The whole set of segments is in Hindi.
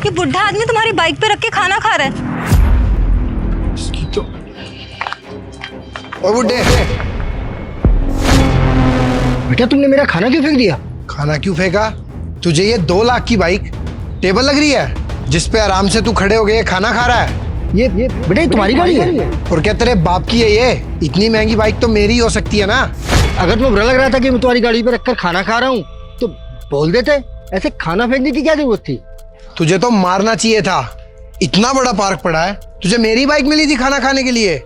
ये बुढ़ा आदमी तुम्हारी बाइक पे रख के खाना खा रहा है। इसकी तो ओ बुड्ढे, बेटा तुमने मेरा खाना क्यों फेंक दिया? खाना क्यों फेंका? तुझे ये 2 लाख की बाइक टेबल लग रही है जिसपे आराम से तू खड़े हो गए खाना खा रहा है? ये बेटा ये तुम्हारी गाड़ी है? और क्या तेरे बाप की है ये? इतनी महंगी बाइक तो मेरी हो सकती है ना। अगर तुम्हें बुरा लग रहा था कि मैं तुम्हारी गाड़ी पे रखकर खाना खा रहा हूँ तो बोल देते, ऐसे खाना फेंकने की क्या जरूरत थी? तुझे तो मारना चाहिए था। इतना बड़ा पार्क पड़ा है, तुझे मेरी बाइक मिली थी खाना खाने के लिए।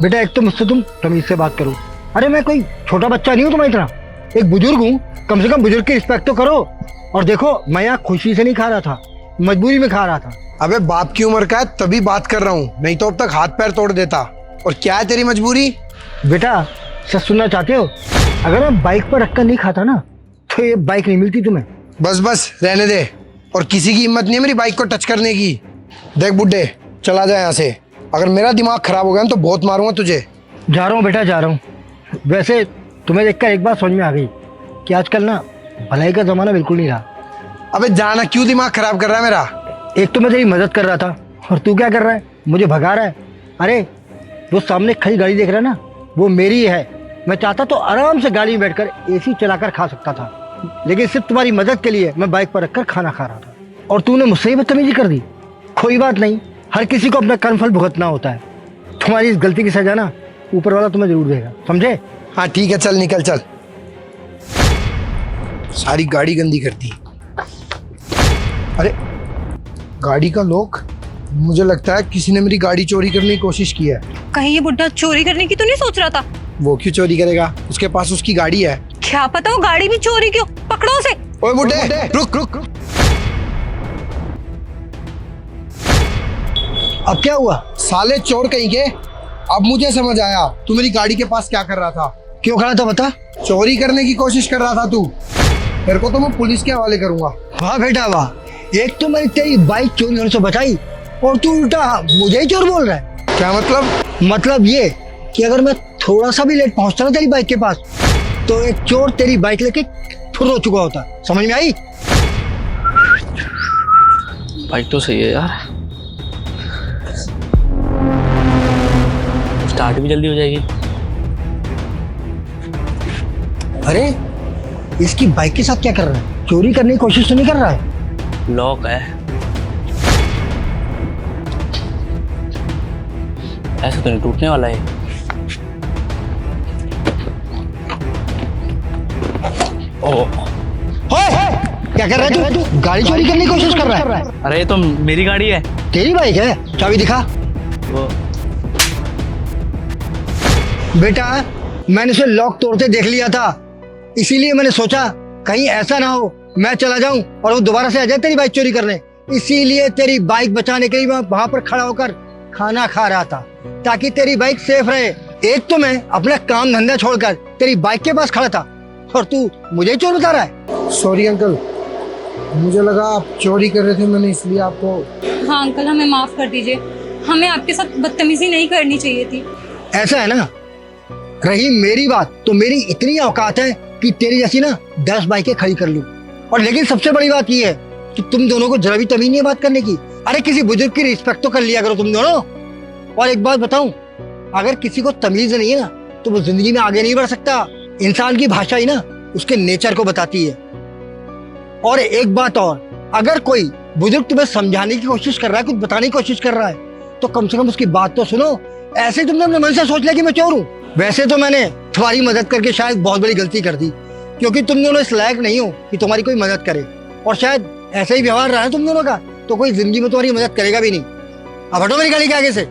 बेटा एक तो मुझसे तुम तमीज से बात करो। अरे मैं कोई छोटा बच्चा नहीं हूँ तुम्हारी तरह, एक बुजुर्ग हूँ। कम से कम बुजुर्ग की रिस्पेक्ट तो करो। और देखो मैं यहाँ खुशी से नहीं खा रहा था, मजबूरी में खा रहा था। अबे बाप की उम्र का है तभी बात कर रहा हूँ, नहीं तो अब तक हाथ पैर तोड़ देता। और क्या है तेरी मजबूरी? बेटा सच सुनना चाहते हो? अगर मैं बाइक पर रखकर नहीं खाता ना तो ये बाइक नहीं मिलती तुम्हें। बस बस रहने दे। और किसी की हिम्मत नहीं है मेरी बाइक को टच करने की। देख बुड्ढे, चला जाए यहाँ से। अगर मेरा दिमाग खराब हो गया ना तो बहुत मारूंगा तुझे। जा रहा हूँ बेटा, जा रहा हूँ। वैसे तुम्हें देखकर एक बात समझ में आ गई कि आजकल ना भलाई का जमाना बिल्कुल नहीं रहा। अबे जाना, क्यों दिमाग खराब कर रहा है मेरा? एक तो मैं तेरी मदद कर रहा था और तू क्या कर रहा है? मुझे भगा रहा है। अरे वो सामने खड़ी गाड़ी देख रहा है ना, वो मेरी है। मैं चाहता तो आराम से गाड़ी में बैठकर एसी चलाकर खा सकता था, लेकिन सिर्फ तुम्हारी मदद के लिए मैं बाइक पर रखकर खाना खा रहा था और तूने मुझसे ही बदतमीजी कर दी। कोई बात नहीं, हर किसी को अपना कर्मफल भुगतना होता है। तुम्हारी इस गलती की सजा ना ऊपर वाला तुम्हें जरूर देगा, समझे? हाँ ठीक है, चल निकल चल। सारी गाड़ी गंदी करती। अरे गाड़ी का लॉक, मुझे लगता है किसी ने मेरी गाड़ी चोरी करने की कोशिश की है। कहीं ये बुढ़ा चोरी करने की तो नहीं सोच रहा था? वो क्यों चोरी करेगा? उसके पास उसकी गाड़ी है। क्या पता वो गाड़ी भी चोरी क्यों। पकड़ो उसे। ओए बुड्ढे, रुक रुक रुक। अब क्या हुआ? साले चोर कहीं के। अब मुझे समझ आया तू मेरी गाड़ी के पास क्या कर रहा था। क्यों खड़ा था बता? चोरी करने की कोशिश कर रहा था तू। तेरे को तो मैं पुलिस के हवाले करूंगा। वाह बेटा वाह, एक तो मैंने तेरी बाइक चोरी होने से बचाई और तू उल्टा मुझे ही चोर बोल रहा है। क्या मतलब? मतलब ये कि अगर मैं थोड़ा सा भी लेट पहुंचता ना तेरी बाइक के पास तो एक चोर तेरी बाइक लेके फुर हो चुका होता। समझ में आई? बाइक तो सही है यार, स्टार्ट भी जल्दी हो जाएगी। अरे इसकी बाइक के साथ क्या कर रहा है? चोरी करने की कोशिश तो नहीं कर रहा है? लॉक है, ऐसे तो नहीं टूटने वाला है। ओह, क्या कर रहा है तू? गाड़ी चोरी करने की कोशिश कर रहा है? अरे ये तो मेरी गाड़ी है। तेरी बाइक है? चाबी दिखा। वो बेटा मैंने उसे लॉक तोड़ते देख लिया था, इसीलिए मैंने सोचा कहीं ऐसा ना हो मैं चला जाऊं और वो दोबारा से आ जाए तेरी बाइक चोरी करने। इसीलिए तेरी बाइक बचाने के लिए मैं वहां पर खड़ा होकर खाना खा रहा था ताकि तेरी बाइक सेफ रहे। एक तो मैं अपना काम धंधा छोड़कर तेरी बाइक के पास खड़ा था और तू मुझे चोर बता रहा है। सॉरी अंकल, मुझे लगा आप चोरी कर रहे थे, मैंने इसलिए आपको। हाँ अंकल, हमें माफ कर दीजिए। हमें आपके साथ बदतमीजी नहीं करनी चाहिए थी। ऐसा है ना, रही मेरी बात तो मेरी इतनी औकात है कि तेरी जैसी ना 10 बाइकें खड़ी कर लूं। और लेकिन सबसे बड़ी बात यह है कि तुम दोनों को जरा भी तमीज नहीं है बात करने की। अरे किसी बुजुर्ग की रिस्पेक्ट तो कर लिया करो तुम दोनों। और एक बात बताऊं, अगर किसी को तमीज नहीं है ना तो वो जिंदगी में आगे नहीं बढ़ सकता। इंसान की भाषा ही ना उसके नेचर को बताती है। और एक बात और, अगर कोई बुजुर्ग तुम्हें समझाने की कोशिश कर रहा है, कुछ बताने की कोशिश कर रहा है, तो कम से कम उसकी बात तो सुनो। ऐसे तुमने अपने मन से सोच लिया कि मैं चोर हूँ। वैसे तो मैंने तुम्हारी मदद करके शायद बहुत बड़ी गलती कर दी, क्योंकि तुम दोनों इस लायक नहीं हो कि तुम्हारी कोई मदद करे। और शायद ऐसा ही व्यवहार रहा है तुम दोनों का तो कोई जिंदगी में तुम्हारी मदद करेगा भी नहीं। अब हटो मेरी गाड़ी के आगे से।